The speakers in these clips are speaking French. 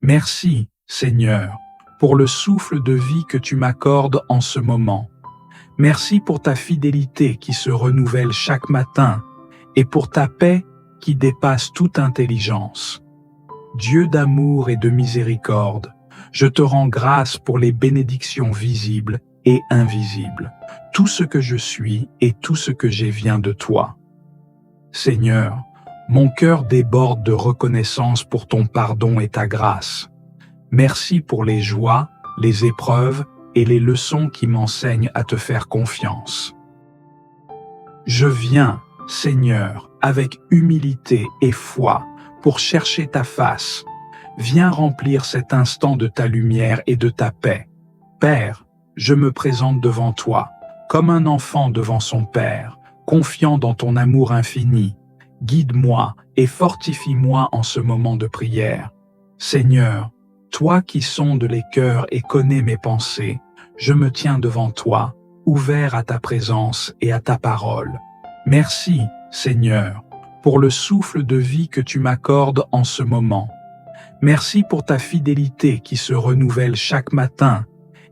Merci, Seigneur, pour le souffle de vie que tu m'accordes en ce moment. Merci pour ta fidélité qui se renouvelle chaque matin et pour ta paix qui dépasse toute intelligence. Dieu d'amour et de miséricorde, je te rends grâce pour les bénédictions visibles et invisibles. Tout ce que je suis et tout ce que j'ai vient de toi. Seigneur, mon cœur déborde de reconnaissance pour ton pardon et ta grâce. Merci pour les joies, les épreuves et les leçons qui m'enseignent à te faire confiance. Je viens, Seigneur, avec humilité et foi pour chercher ta face. Viens remplir cet instant de ta lumière et de ta paix. Père, je me présente devant toi, comme un enfant devant son Père, confiant dans ton amour infini. Guide-moi et fortifie-moi en ce moment de prière. Seigneur, toi qui sondes les cœurs et connais mes pensées, je me tiens devant toi, ouvert à ta présence et à ta parole. Merci, Seigneur, pour le souffle de vie que tu m'accordes en ce moment. Merci pour ta fidélité qui se renouvelle chaque matin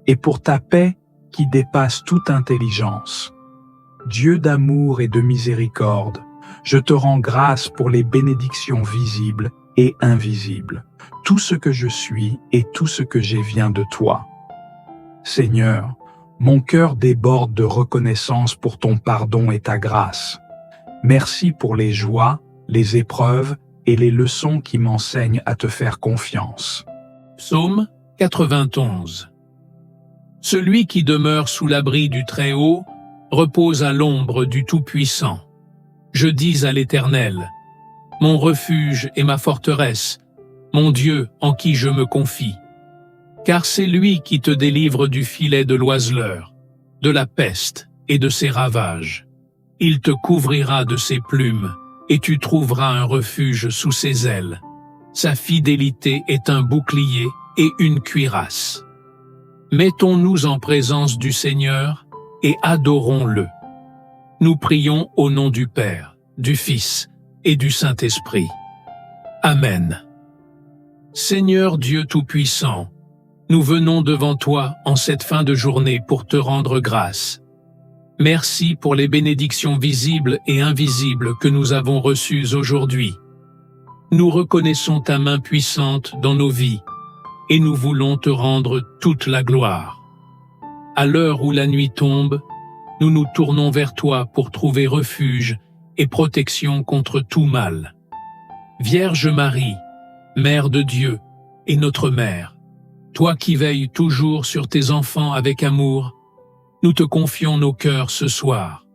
et pour ta paix qui dépasse toute intelligence. Dieu d'amour et de miséricorde, je te rends grâce pour les bénédictions visibles et invisibles. Tout ce que je suis et tout ce que j'ai vient de toi. Seigneur, mon cœur déborde de reconnaissance pour ton pardon et ta grâce. Merci pour les joies, les épreuves et les leçons qui m'enseignent à te faire confiance. Psaume 91. Celui qui demeure sous l'abri du Très-Haut repose à l'ombre du Tout-Puissant. Je dis à l'Éternel, mon refuge et ma forteresse, mon Dieu en qui je me confie. Car c'est lui qui te délivre du filet de l'oiseleur, de la peste et de ses ravages. Il te couvrira de ses plumes, et tu trouveras un refuge sous ses ailes. Sa fidélité est un bouclier et une cuirasse. Mettons-nous en présence du Seigneur et adorons-le. Nous prions au nom du Père, du Fils et du Saint-Esprit. Amen. Seigneur Dieu Tout-Puissant, nous venons devant toi en cette fin de journée pour te rendre grâce. Merci pour les bénédictions visibles et invisibles que nous avons reçues aujourd'hui. Nous reconnaissons ta main puissante dans nos vies et nous voulons te rendre toute la gloire. À l'heure où la nuit tombe, nous nous tournons vers toi pour trouver refuge et protection contre tout mal. Vierge Marie, Mère de Dieu et notre Mère, toi qui veilles toujours sur tes enfants avec amour, nous te confions nos cœurs ce soir.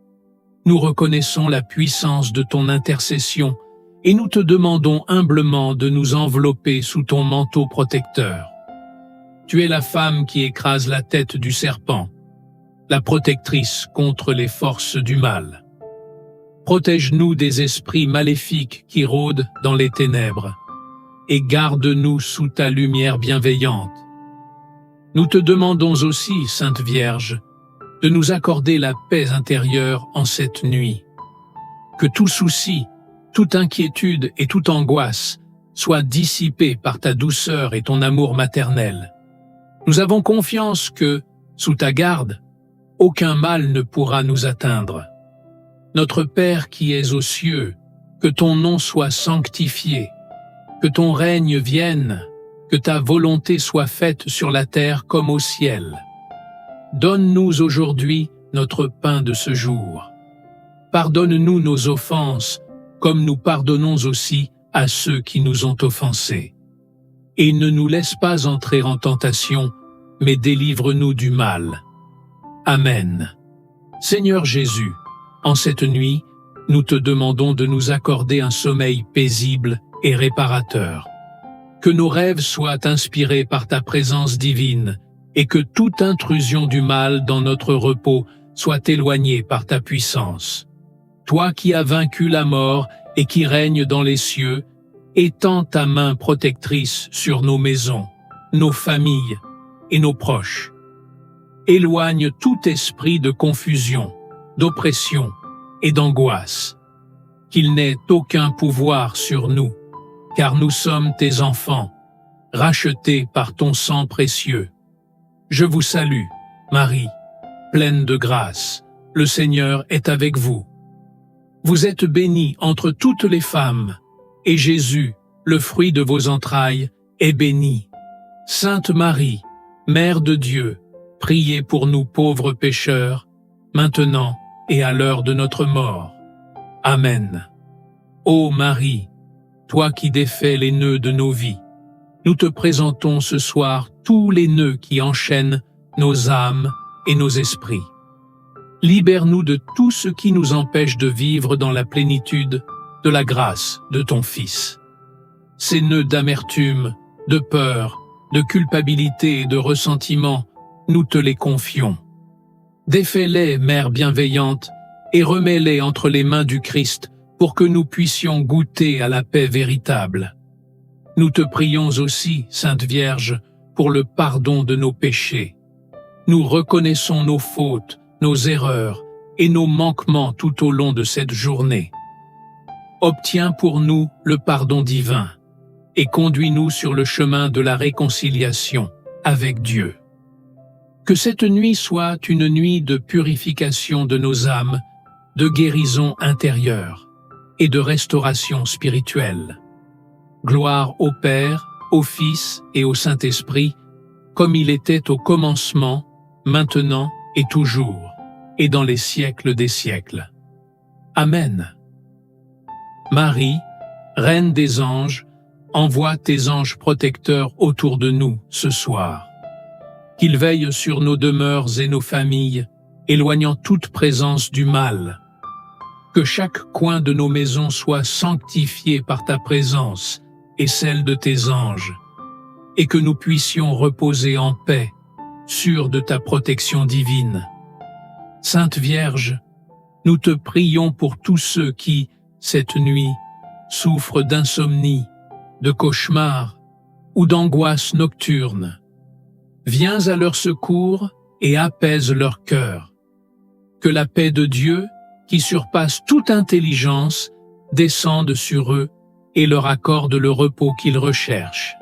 Nous reconnaissons la puissance de ton intercession et nous te demandons humblement de nous envelopper sous ton manteau protecteur. Tu es la femme qui écrase la tête du serpent, la protectrice contre les forces du mal. Protège-nous des esprits maléfiques qui rôdent dans les ténèbres et garde-nous sous ta lumière bienveillante. Nous te demandons aussi, Sainte Vierge, de nous accorder la paix intérieure en cette nuit. Que tout souci, toute inquiétude et toute angoisse soient dissipés par ta douceur et ton amour maternel. Nous avons confiance que, sous ta garde, aucun mal ne pourra nous atteindre. Notre Père qui es aux cieux, que ton nom soit sanctifié, que ton règne vienne, que ta volonté soit faite sur la terre comme au ciel. Donne-nous aujourd'hui notre pain de ce jour. Pardonne-nous nos offenses, comme nous pardonnons aussi à ceux qui nous ont offensés. Et ne nous laisse pas entrer en tentation, mais délivre-nous du mal. Amen. Seigneur Jésus, en cette nuit, nous te demandons de nous accorder un sommeil paisible et réparateur. Que nos rêves soient inspirés par ta présence divine et que toute intrusion du mal dans notre repos soit éloignée par ta puissance. Toi qui as vaincu la mort et qui règnes dans les cieux, étends ta main protectrice sur nos maisons, nos familles et nos proches. Éloigne tout esprit de confusion, d'oppression et d'angoisse. Qu'il n'ait aucun pouvoir sur nous, car nous sommes tes enfants. rachetés par ton sang précieux. Je vous salue, Marie, pleine de grâce, le Seigneur est avec vous. Vous êtes bénie entre toutes les femmes, et Jésus, le fruit de vos entrailles, est béni. Sainte Marie, Mère de Dieu, priez pour nous pauvres pécheurs, maintenant et à l'heure de notre mort. Amen. Ô Marie, toi qui défais les nœuds de nos vies, nous te présentons ce soir tous les nœuds qui enchaînent nos âmes et nos esprits. Libère-nous de tout ce qui nous empêche de vivre dans la plénitude de la grâce de ton Fils. Ces nœuds d'amertume, de peur, de culpabilité et de ressentiment, nous te les confions. Défais-les, Mère bienveillante, et remets-les entre les mains du Christ pour que nous puissions goûter à la paix véritable. Nous te prions aussi, Sainte Vierge, pour le pardon de nos péchés. Nous reconnaissons nos fautes, nos erreurs et nos manquements tout au long de cette journée. Obtiens pour nous le pardon divin et conduis-nous sur le chemin de la réconciliation avec Dieu. Que cette nuit soit une nuit de purification de nos âmes, de guérison intérieure et de restauration spirituelle. Gloire au Père, au Fils et au Saint-Esprit, comme il était au commencement, maintenant et toujours, et dans les siècles des siècles. Amen. Marie, Reine des anges, envoie tes anges protecteurs autour de nous ce soir. Qu'ils veillent sur nos demeures et nos familles, éloignant toute présence du mal. Que chaque coin de nos maisons soit sanctifié par ta présence et celle de tes anges, et que nous puissions reposer en paix, sûrs de ta protection divine. Sainte Vierge, nous te prions pour tous ceux qui, cette nuit, souffrent d'insomnie, de cauchemars ou d'angoisse nocturne. Viens à leur secours et apaise leur cœur. Que la paix de Dieu, qui surpasse toute intelligence, descende sur eux et leur accorde le repos qu'ils recherchent.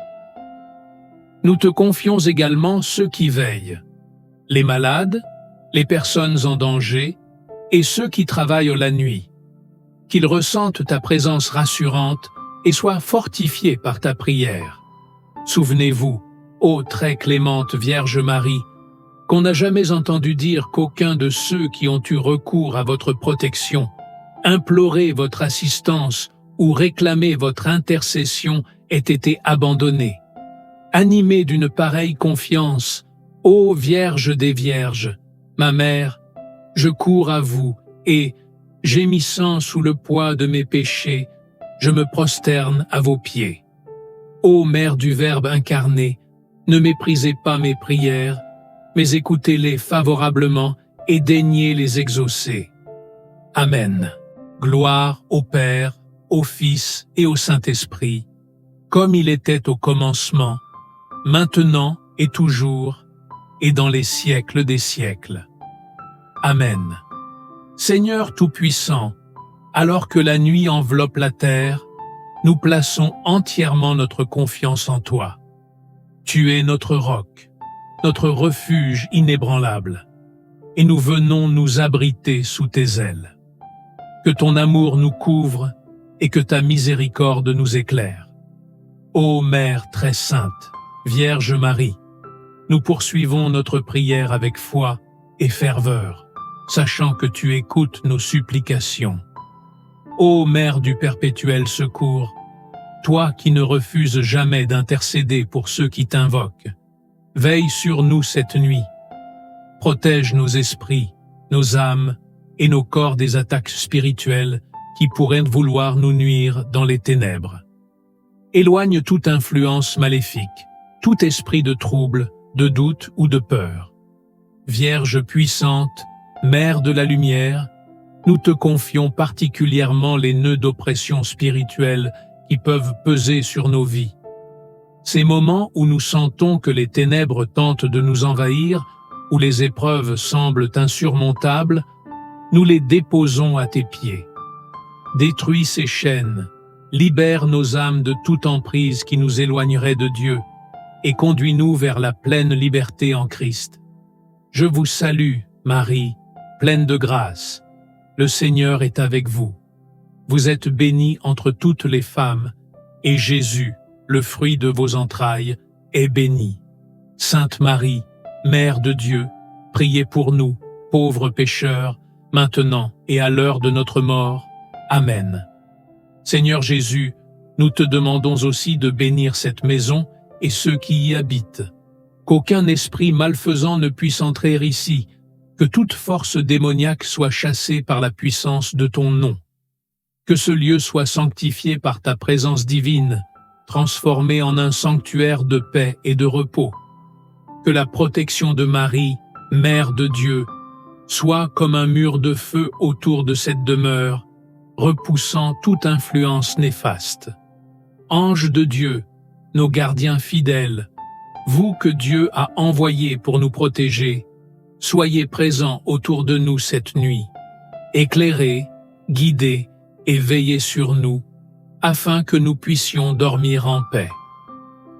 Nous te confions également ceux qui veillent, les malades, les personnes en danger et ceux qui travaillent la nuit. Qu'ils ressentent ta présence rassurante et soient fortifiés par ta prière. Souvenez-vous, ô très clémente Vierge Marie, qu'on n'a jamais entendu dire qu'aucun de ceux qui ont eu recours à votre protection, imploré votre assistance ou réclamé votre intercession ait été abandonné. Animé d'une pareille confiance, ô Vierge des Vierges, ma mère, je cours à vous et, gémissant sous le poids de mes péchés, je me prosterne à vos pieds. Ô Mère du Verbe incarné, ne méprisez pas mes prières, mais écoutez-les favorablement et daignez les exaucer. Amen. Gloire au Père, au Fils et au Saint-Esprit, comme il était au commencement, maintenant et toujours, et dans les siècles des siècles. Amen. Seigneur Tout-Puissant, alors que la nuit enveloppe la terre, nous plaçons entièrement notre confiance en toi. Tu es notre roc, notre refuge inébranlable, et nous venons nous abriter sous tes ailes. Que ton amour nous couvre et que ta miséricorde nous éclaire. Ô Mère très sainte, Vierge Marie, nous poursuivons notre prière avec foi et ferveur, sachant que tu écoutes nos supplications. Ô Mère du perpétuel secours, toi qui ne refuses jamais d'intercéder pour ceux qui t'invoquent, veille sur nous cette nuit. Protège nos esprits, nos âmes et nos corps des attaques spirituelles qui pourraient vouloir nous nuire dans les ténèbres. Éloigne toute influence maléfique, tout esprit de trouble, de doute ou de peur. Vierge puissante, Mère de la lumière, nous te confions particulièrement les nœuds d'oppression spirituelle qui peuvent peser sur nos vies. Ces moments où nous sentons que les ténèbres tentent de nous envahir, où les épreuves semblent insurmontables, nous les déposons à tes pieds. Détruis ces chaînes, libère nos âmes de toute emprise qui nous éloignerait de Dieu et conduis-nous vers la pleine liberté en Christ. Je vous salue, Marie, pleine de grâce. Le Seigneur est avec vous. Vous êtes bénie entre toutes les femmes, et Jésus, le fruit de vos entrailles, est béni. Sainte Marie, Mère de Dieu, priez pour nous, pauvres pécheurs, maintenant et à l'heure de notre mort. Amen. Seigneur Jésus, nous te demandons aussi de bénir cette maison et ceux qui y habitent. Qu'aucun esprit malfaisant ne puisse entrer ici, que toute force démoniaque soit chassée par la puissance de ton nom. Que ce lieu soit sanctifié par ta présence divine, transformé en un sanctuaire de paix et de repos. Que la protection de Marie, Mère de Dieu, soit comme un mur de feu autour de cette demeure, repoussant toute influence néfaste. Anges de Dieu, nos gardiens fidèles, vous que Dieu a envoyés pour nous protéger, soyez présents autour de nous cette nuit. Éclairez, guidez et veillez sur nous, afin que nous puissions dormir en paix.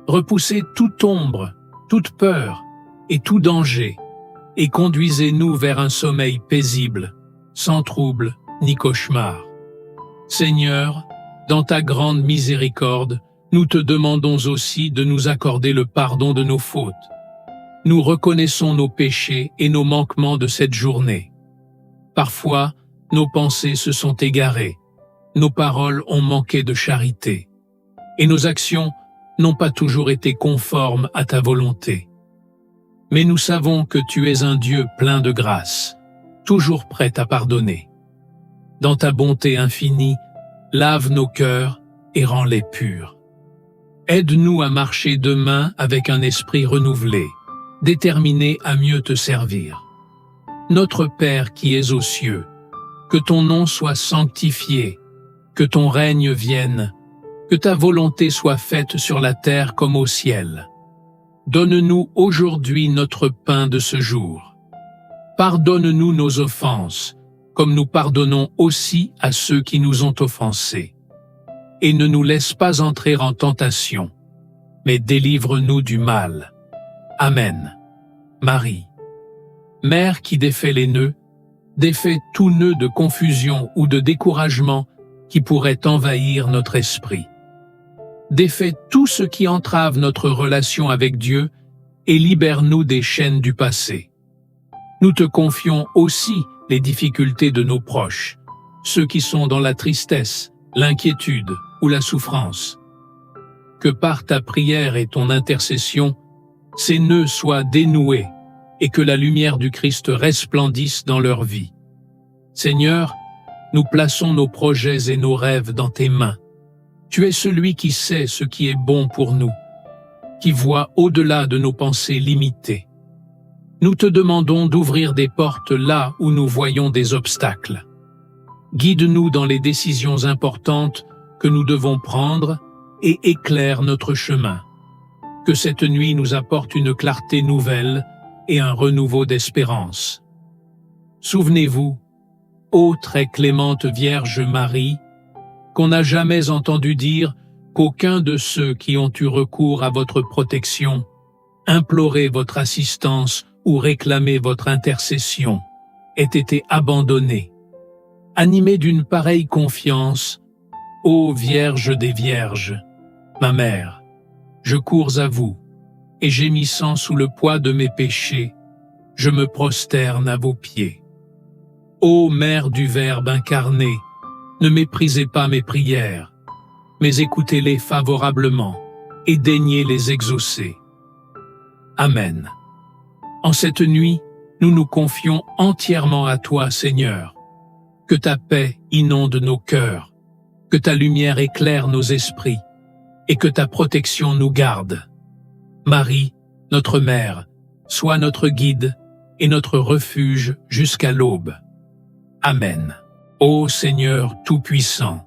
Repoussez toute ombre, toute peur et tout danger, et conduisez-nous vers un sommeil paisible, sans trouble ni cauchemar. Seigneur, dans ta grande miséricorde, nous te demandons aussi de nous accorder le pardon de nos fautes. Nous reconnaissons nos péchés et nos manquements de cette journée. Parfois, nos pensées se sont égarées, nos paroles ont manqué de charité, et nos actions n'ont pas toujours été conformes à ta volonté. Mais nous savons que tu es un Dieu plein de grâce, toujours prêt à pardonner. Dans ta bonté infinie, lave nos cœurs et rends-les purs. Aide-nous à marcher demain avec un esprit renouvelé, déterminé à mieux te servir. Notre Père qui es aux cieux, que ton nom soit sanctifié, que ton règne vienne, que ta volonté soit faite sur la terre comme au ciel. Donne-nous aujourd'hui notre pain de ce jour. Pardonne-nous nos offenses, comme nous pardonnons aussi à ceux qui nous ont offensés. Et ne nous laisse pas entrer en tentation, mais délivre-nous du mal. Amen. Marie, Mère qui défait les nœuds, défait tout nœud de confusion ou de découragement qui pourrait envahir notre esprit. Défais tout ce qui entrave notre relation avec Dieu et libère-nous des chaînes du passé. Nous te confions aussi les difficultés de nos proches, ceux qui sont dans la tristesse, l'inquiétude ou la souffrance. Que par ta prière et ton intercession, ces nœuds soient dénoués et que la lumière du Christ resplendisse dans leur vie. Seigneur, nous plaçons nos projets et nos rêves dans tes mains. Tu es celui qui sait ce qui est bon pour nous, qui voit au-delà de nos pensées limitées. Nous te demandons d'ouvrir des portes là où nous voyons des obstacles. Guide-nous dans les décisions importantes que nous devons prendre et éclaire notre chemin. Que cette nuit nous apporte une clarté nouvelle et un renouveau d'espérance. Souvenez-vous, ô très clémente Vierge Marie, qu'on n'a jamais entendu dire qu'aucun de ceux qui ont eu recours à votre protection, imploré votre assistance ou réclamé votre intercession, ait été abandonné. Animé d'une pareille confiance, ô Vierge des Vierges, ma mère, je cours à vous, et gémissant sous le poids de mes péchés, je me prosterne à vos pieds. Ô Mère du Verbe incarné, ne méprisez pas mes prières, mais écoutez-les favorablement et daignez les exaucer. Amen. En cette nuit, nous nous confions entièrement à toi, Seigneur. Que ta paix inonde nos cœurs, que ta lumière éclaire nos esprits, et que ta protection nous garde. Marie, notre Mère, sois notre guide et notre refuge jusqu'à l'aube. Amen. Ô Seigneur Tout-Puissant,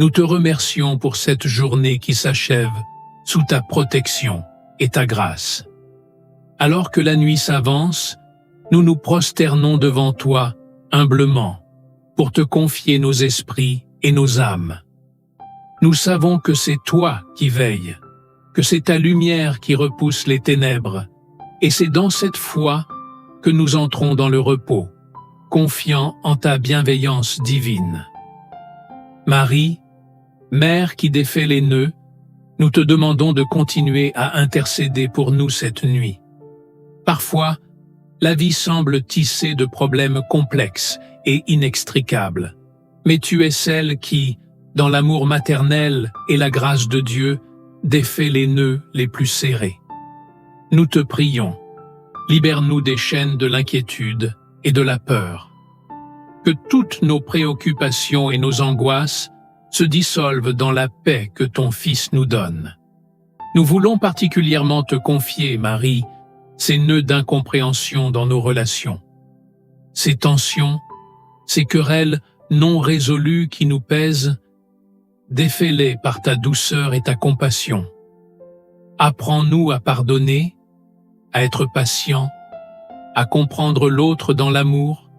nous te remercions pour cette journée qui s'achève sous ta protection et ta grâce. Alors que la nuit s'avance, nous nous prosternons devant toi humblement pour te confier nos esprits et nos âmes. Nous savons que c'est toi qui veilles, que c'est ta lumière qui repousse les ténèbres, et c'est dans cette foi que nous entrons dans le repos, confiants en ta bienveillance divine. Marie, Mère qui défait les nœuds, nous te demandons de continuer à intercéder pour nous cette nuit. Parfois, la vie semble tissée de problèmes complexes et inextricables, mais tu es celle qui, dans l'amour maternel et la grâce de Dieu, défait les nœuds les plus serrés. Nous te prions, libère-nous des chaînes de l'inquiétude et de la peur. Que toutes nos préoccupations et nos angoisses se dissolvent dans la paix que ton Fils nous donne. Nous voulons particulièrement te confier, Marie, ces nœuds d'incompréhension dans nos relations. Ces tensions, ces querelles non résolues qui nous pèsent, défais-les par ta douceur et ta compassion. Apprends-nous à pardonner, à être patient, à comprendre l'autre dans l'amour,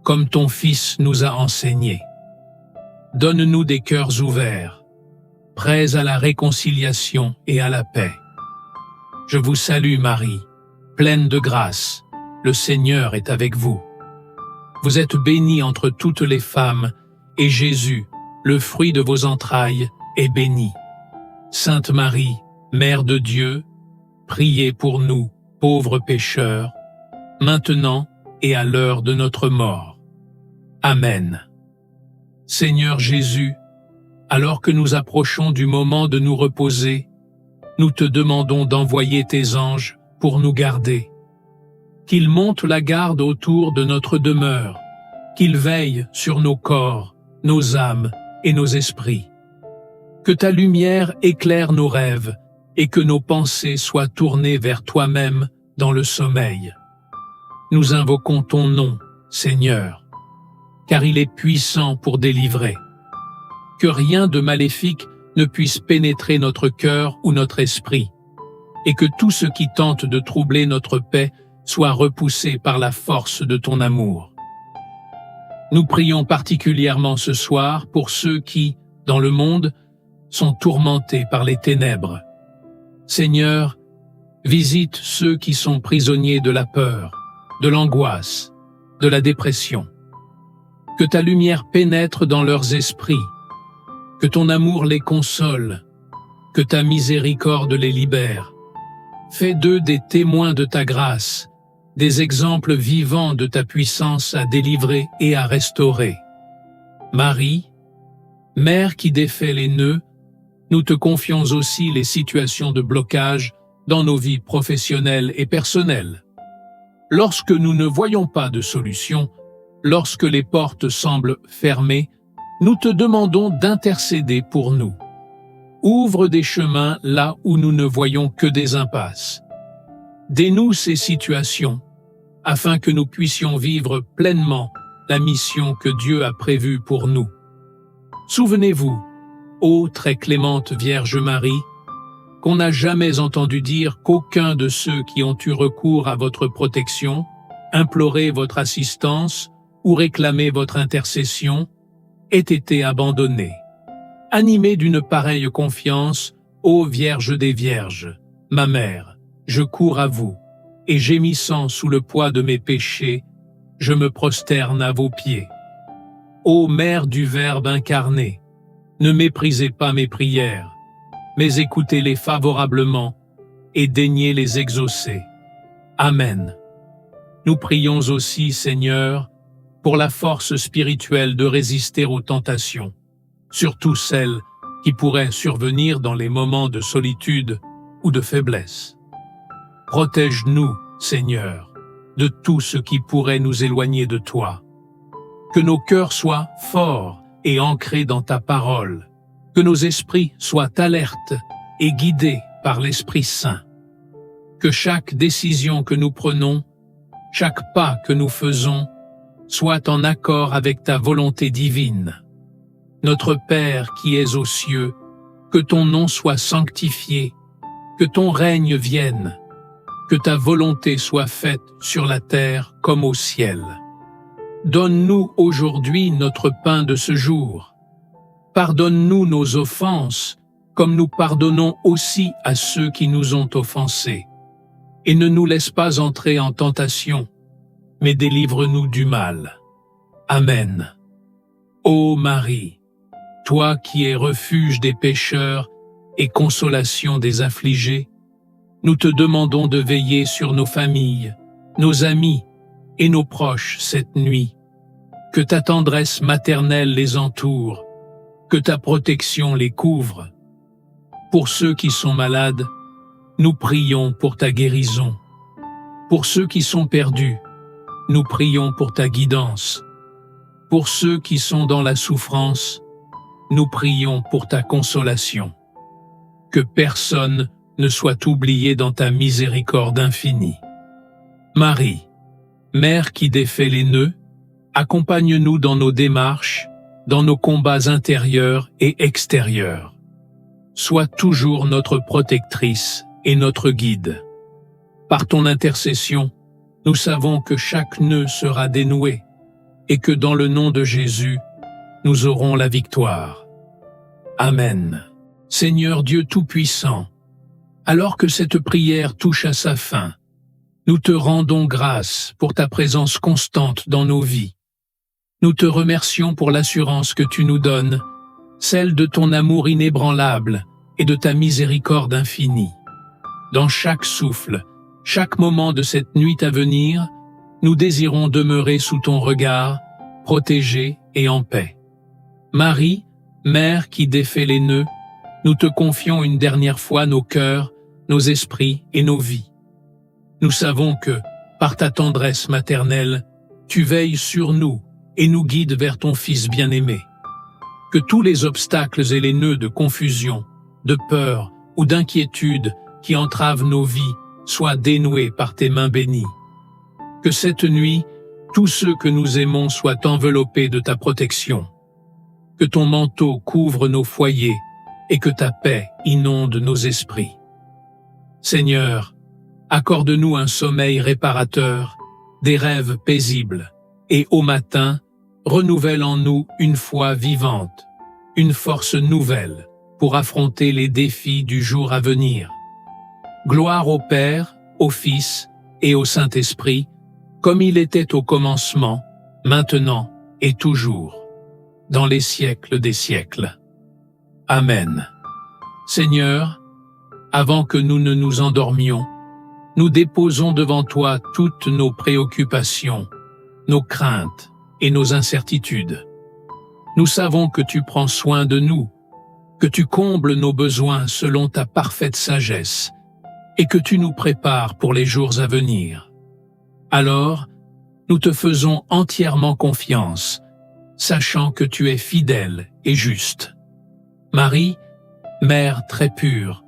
comme ton Fils nous a enseigné. Donne-nous des cœurs ouverts, prêts à la réconciliation et à la paix. Je vous salue Marie, pleine de grâce, le Seigneur est avec vous. Vous êtes bénie entre toutes les femmes, et Jésus, le fruit de vos entrailles, est béni. Sainte Marie, Mère de Dieu, priez pour nous, pauvres pécheurs, maintenant et à l'heure de notre mort. Amen. Seigneur Jésus, alors que nous approchons du moment de nous reposer, nous te demandons d'envoyer tes anges pour nous garder. Qu'ils montent la garde autour de notre demeure, qu'ils veillent sur nos corps, nos âmes et nos esprits. Que ta lumière éclaire nos rêves et que nos pensées soient tournées vers toi-même dans le sommeil. Nous invoquons ton nom, Seigneur, car il est puissant pour délivrer. Que rien de maléfique ne puisse pénétrer notre cœur ou notre esprit, et que tout ce qui tente de troubler notre paix soit repoussé par la force de ton amour. Nous prions particulièrement ce soir pour ceux qui, dans le monde, sont tourmentés par les ténèbres. Seigneur, visite ceux qui sont prisonniers de la peur, de l'angoisse, de la dépression. Que ta lumière pénètre dans leurs esprits, que ton amour les console, que ta miséricorde les libère. Fais d'eux des témoins de ta grâce, des exemples vivants de ta puissance à délivrer et à restaurer. Marie, Mère qui défait les nœuds, nous te confions aussi les situations de blocage dans nos vies professionnelles et personnelles. Lorsque nous ne voyons pas de solution, lorsque les portes semblent fermées, nous te demandons d'intercéder pour nous. Ouvre des chemins là où nous ne voyons que des impasses. Dénoue ces situations, afin que nous puissions vivre pleinement la mission que Dieu a prévue pour nous. Souvenez-vous, ô très clémente Vierge Marie, qu'on n'a jamais entendu dire qu'aucun de ceux qui ont eu recours à votre protection, imploré votre assistance ou réclamé votre intercession, ait été abandonné. Animé d'une pareille confiance, ô Vierge des Vierges, ma mère, je cours à vous, et gémissant sous le poids de mes péchés, je me prosterne à vos pieds. Ô Mère du Verbe incarné, ne méprisez pas mes prières, mais écoutez-les favorablement et daignez les exaucer. Amen. Nous prions aussi, Seigneur, pour la force spirituelle de résister aux tentations, surtout celles qui pourraient survenir dans les moments de solitude ou de faiblesse. Protège-nous, Seigneur, de tout ce qui pourrait nous éloigner de toi. Que nos cœurs soient forts et ancrés dans ta parole, que nos esprits soient alertes et guidés par l'Esprit Saint. Que chaque décision que nous prenons, chaque pas que nous faisons, soit en accord avec ta volonté divine. Notre Père qui es aux cieux, que ton nom soit sanctifié, que ton règne vienne, que ta volonté soit faite sur la terre comme au ciel. Donne-nous aujourd'hui notre pain de ce jour. Pardonne-nous nos offenses, comme nous pardonnons aussi à ceux qui nous ont offensés. Et ne nous laisse pas entrer en tentation, mais délivre-nous du mal. Amen. Ô Marie, toi qui es refuge des pécheurs et consolation des affligés, nous te demandons de veiller sur nos familles, nos amis et nos proches cette nuit. Que ta tendresse maternelle les entoure, que ta protection les couvre. Pour ceux qui sont malades, nous prions pour ta guérison. Pour ceux qui sont perdus, nous prions pour ta guidance. Pour ceux qui sont dans la souffrance, nous prions pour ta consolation. Que personne ne soit oublié dans ta miséricorde infinie. Marie, Mère qui défait les nœuds, accompagne-nous dans nos démarches, dans nos combats intérieurs et extérieurs. Sois toujours notre protectrice et notre guide. Par ton intercession, nous savons que chaque nœud sera dénoué et que dans le nom de Jésus, nous aurons la victoire. Amen. Seigneur Dieu Tout-Puissant, alors que cette prière touche à sa fin, nous te rendons grâce pour ta présence constante dans nos vies. Nous te remercions pour l'assurance que tu nous donnes, celle de ton amour inébranlable et de ta miséricorde infinie. Dans chaque souffle, chaque moment de cette nuit à venir, nous désirons demeurer sous ton regard, protégés et en paix. Marie, Mère qui défait les nœuds, nous te confions une dernière fois nos cœurs, nos esprits et nos vies. Nous savons que, par ta tendresse maternelle, tu veilles sur nous et nous guides vers ton Fils bien-aimé. Que tous les obstacles et les nœuds de confusion, de peur ou d'inquiétude qui entravent nos vies soient dénoués par tes mains bénies. Que cette nuit, tous ceux que nous aimons soient enveloppés de ta protection. Que ton manteau couvre nos foyers et que ta paix inonde nos esprits. Seigneur, accorde-nous un sommeil réparateur, des rêves paisibles, et au matin, renouvelle en nous une foi vivante, une force nouvelle pour affronter les défis du jour à venir. Gloire au Père, au Fils et au Saint-Esprit, comme il était au commencement, maintenant et toujours, dans les siècles des siècles. Amen. Seigneur, avant que nous ne nous endormions, nous déposons devant toi toutes nos préoccupations, nos craintes et nos incertitudes. Nous savons que tu prends soin de nous, que tu combles nos besoins selon ta parfaite sagesse et que tu nous prépares pour les jours à venir. Alors, nous te faisons entièrement confiance, sachant que tu es fidèle et juste. Marie, Mère très pure,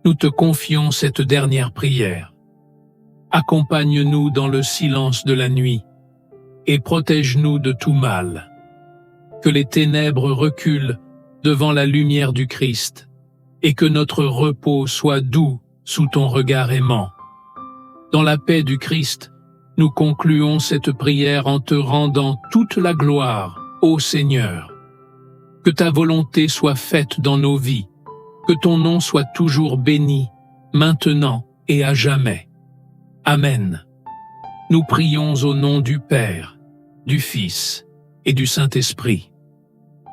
nous te confions cette dernière prière. Accompagne-nous dans le silence de la nuit et protège-nous de tout mal. Que les ténèbres reculent devant la lumière du Christ et que notre repos soit doux sous ton regard aimant. Dans la paix du Christ, nous concluons cette prière en te rendant toute la gloire, ô Seigneur. Que ta volonté soit faite dans nos vies, que ton nom soit toujours béni, maintenant et à jamais. Amen. Nous prions au nom du Père, du Fils et du Saint-Esprit.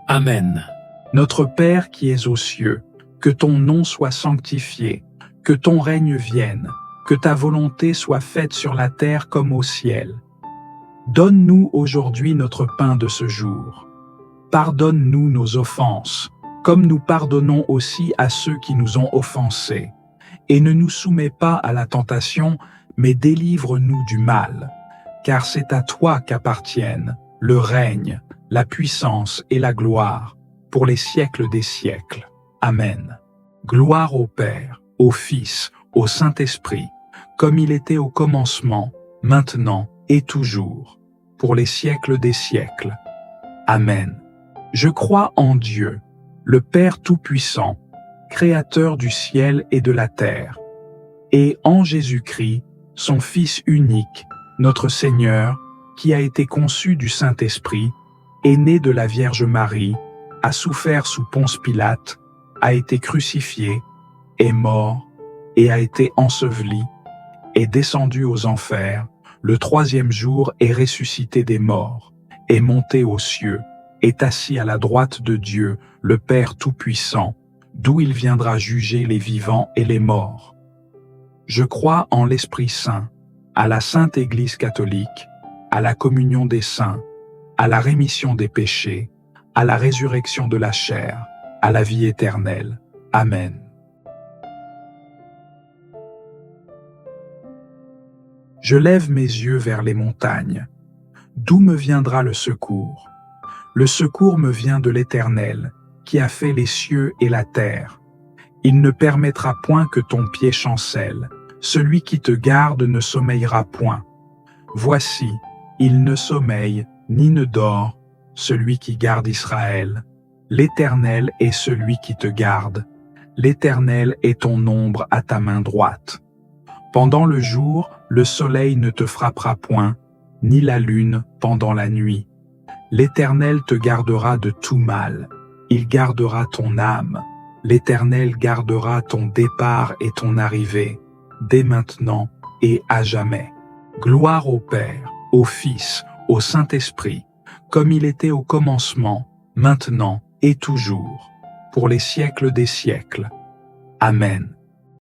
Amen. Notre Père qui es aux cieux, que ton nom soit sanctifié, que ton règne vienne, que ta volonté soit faite sur la terre comme au ciel. Donne-nous aujourd'hui notre pain de ce jour. Pardonne-nous nos offenses, comme nous pardonnons aussi à ceux qui nous ont offensés. Et ne nous soumets pas à la tentation, mais délivre-nous du mal. Car c'est à toi qu'appartiennent le règne, la puissance et la gloire, pour les siècles des siècles. Amen. Gloire au Père, au Fils, au Saint-Esprit, comme il était au commencement, maintenant et toujours, pour les siècles des siècles. Amen. Je crois en Dieu, le Père Tout-Puissant, Créateur du ciel et de la terre, et en Jésus-Christ, son Fils unique, notre Seigneur, qui a été conçu du Saint-Esprit, est né de la Vierge Marie, a souffert sous Ponce Pilate, a été crucifié, est mort et a été enseveli, est descendu aux enfers, le troisième jour est ressuscité des morts, est monté aux cieux, est assis à la droite de Dieu, le Père Tout-Puissant, d'où il viendra juger les vivants et les morts. Je crois en l'Esprit Saint, à la Sainte Église catholique, à la communion des saints, à la rémission des péchés, à la résurrection de la chair, à la vie éternelle. Amen. Je lève mes yeux vers les montagnes. D'où me viendra le secours? Le secours me vient de l'Éternel, qui a fait les cieux et la terre. Il ne permettra point que ton pied chancelle. Celui qui te garde ne sommeillera point. Voici, il ne sommeille ni ne dort, celui qui garde Israël. L'Éternel est celui qui te garde. L'Éternel est ton ombre à ta main droite. Pendant le jour, le soleil ne te frappera point, ni la lune pendant la nuit. L'Éternel te gardera de tout mal. Il gardera ton âme. L'Éternel gardera ton départ et ton arrivée, dès maintenant et à jamais. Gloire au Père, au Fils, au Saint-Esprit, comme il était au commencement, maintenant et toujours, pour les siècles des siècles. Amen.